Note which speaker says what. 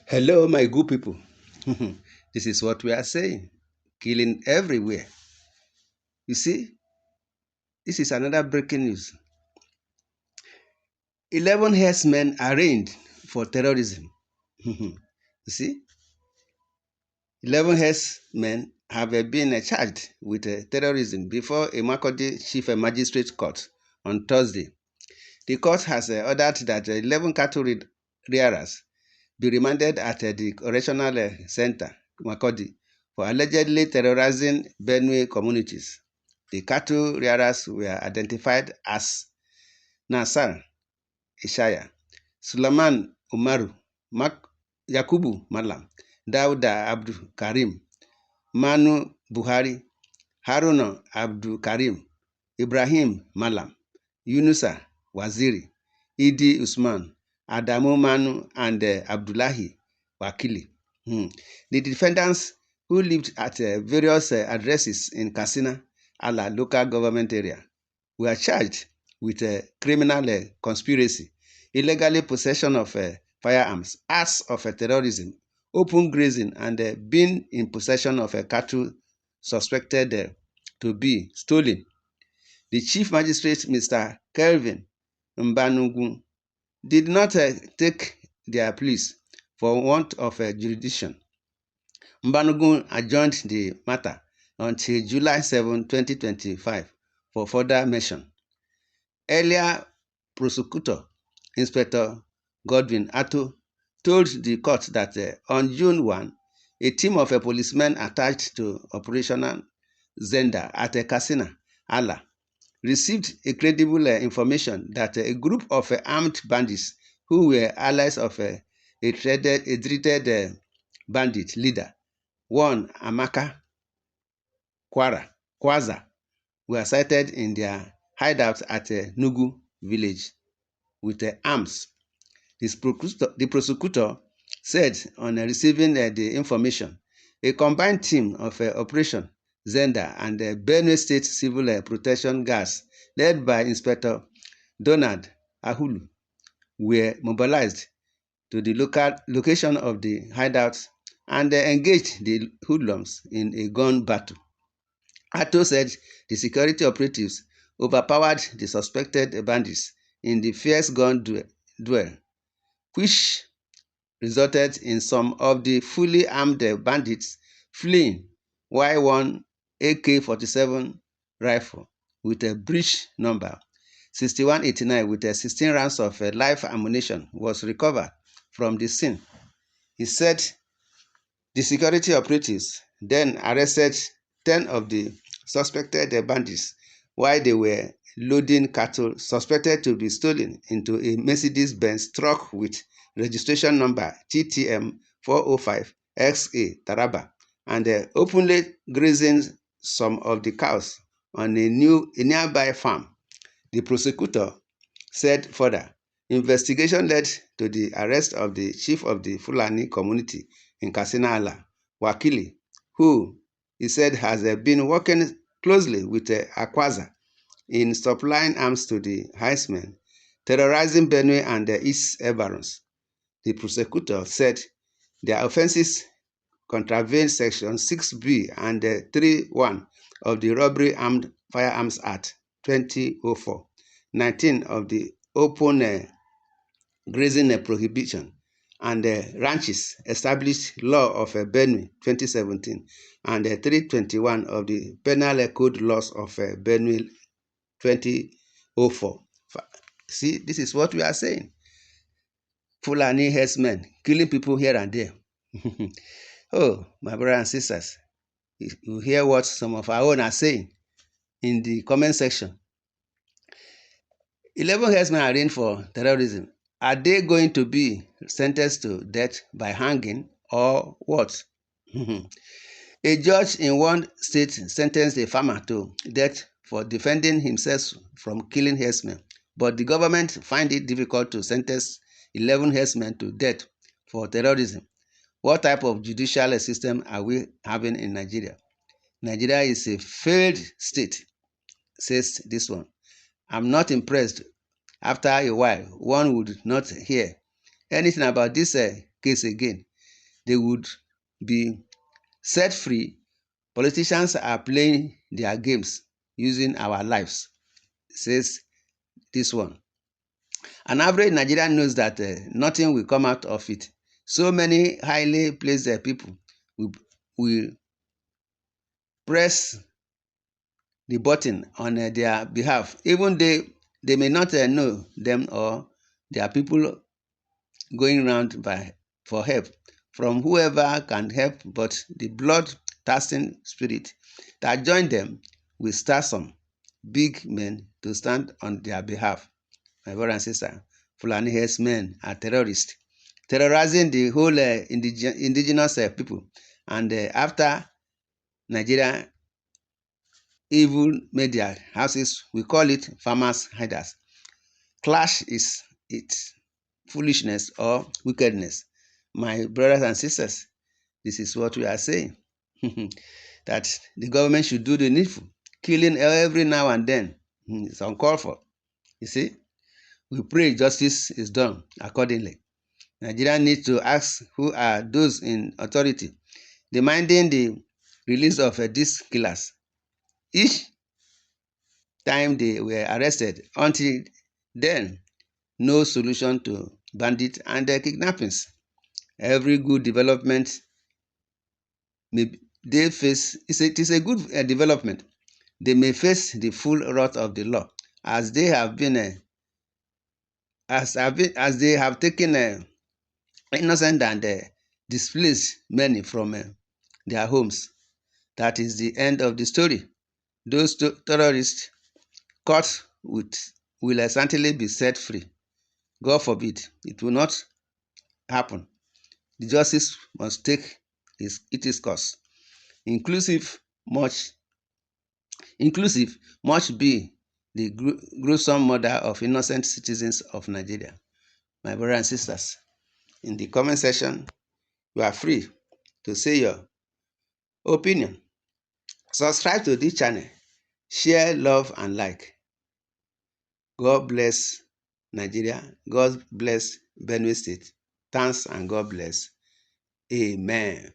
Speaker 1: Hello, my good people. This is what we are saying. Killing everywhere. You see, this is another breaking news. 11 herdsmen arraigned for terrorism. You see, 11 herdsmen have been charged with terrorism before a Makodi Chief Magistrate Court on Thursday. The court has ordered that 11 cattle rearers be remanded at the Correctional Center, Makodi, for allegedly terrorizing Benue communities. The cattle rearers were identified as Nasar Ishaya, Sulaiman Umaru, Yakubu Malam, Dauda Abdul Karim, Manu Buhari, Haruna Abdul Karim, Ibrahim Malam, Yunusa Waziri, Idi Usman, Adamu Manu, and Abdullahi Wakili. The defendants, who lived at various addresses in Katsina, Ala local government area, were charged with criminal conspiracy, illegally possession of firearms, acts of terrorism, open grazing, and being in possession of cattle suspected to be stolen. The Chief Magistrate, Mr. Kelvin Mbanugu, did not take their pleas for want of jurisdiction. Mbanugu adjourned the matter until July 7, 2025 for further mention. Earlier, prosecutor Inspector Godwin Atto told the court that on June 1, a team of policemen attached to Operational Zenda at Katsina, Ala, received a credible information that a group of armed bandits who were allies of a treated bandit leader, one Amaka Kwaza, were sighted in their hideout at Nugu village with arms. The prosecutor said on receiving the information, a combined team of Operation Zenda and Benue State Civil Protection Guards, led by Inspector Donald Ahulu, were mobilized to the location of the hideout and engaged the hoodlums in a gun battle. Atto said the security operatives overpowered the suspected bandits in the fierce gun duel, which resulted in some of the fully armed bandits fleeing, while one AK-47 rifle with a breech number 6189 with 16 rounds of live ammunition was recovered from the scene. He said the security operatives then arrested 10 of the suspected bandits while they were loading cattle suspected to be stolen into a Mercedes-Benz truck with registration number TTM 405XA Taraba, and openly grazing some of the cows on a nearby farm. The prosecutor said further, investigation led to the arrest of the chief of the Fulani community in Katsina Ala, Wakili, who he said has been working closely with Akwaza in supplying arms to the Herdsmen, terrorizing Benue and East Ebarons. The prosecutor said their offenses contravened Section 6B and 3(1) of the Robbery Armed Firearms Act 2004, 19 of the Open Grazing Prohibition and Ranches Established Law of Benue 2017, and 321 of the Penal Code Laws of Benue 2004. See, this is what we are saying. Fulani herdsmen killing people here and there. Oh, my brothers and sisters, you hear what some of our own are saying in the comment section. 11 herdsmen are arraigned for terrorism. Are they going to be sentenced to death by hanging or what? A judge in one state sentenced a farmer to death for defending himself from killing herdsmen, but the government find it difficult to sentence 11 herdsmen to death for terrorism. What type of judicial system are we having in Nigeria? Nigeria is a failed state, says this one. I'm not impressed. After a while, one would not hear anything about this case again. they would be set free. Politicians are playing their games using our lives, says this one. An average Nigerian knows that nothing will come out of it. So many highly placed people will press the button on their behalf, even they may not know them or their people going around for help from whoever can help, but the blood-thirsty spirit that join them will start some big men to stand on their behalf. My brother and sister, Fulani herdsmen are terrorists, terrorizing the whole indigenous people. And after Nigeria even made their houses, we call it farmers' hiders. Clash is its foolishness or wickedness. My brothers and sisters, this is what we are saying. That the government should do the needful. Killing every now and then is uncalled for. You see, we pray justice is done accordingly. Nigeria needs to ask who are those in authority demanding the release of these killers. Each time they were arrested, until then, no solution to bandit and kidnappings. Every good development they face it is a good development. They may face the full wrath of the law, as they have been as they have taken innocent and displaced many from their homes. That is the end of the story. Those terrorists caught will certainly be set free. God forbid, it will not happen. The justice must take its course. Inclusive much be the gruesome murder of innocent citizens of Nigeria. My brothers and sisters, in the comment section, you are free to say your opinion. Subscribe to this channel, share, love, and like. God bless Nigeria. God bless Benue State. Thanks and God bless. Amen.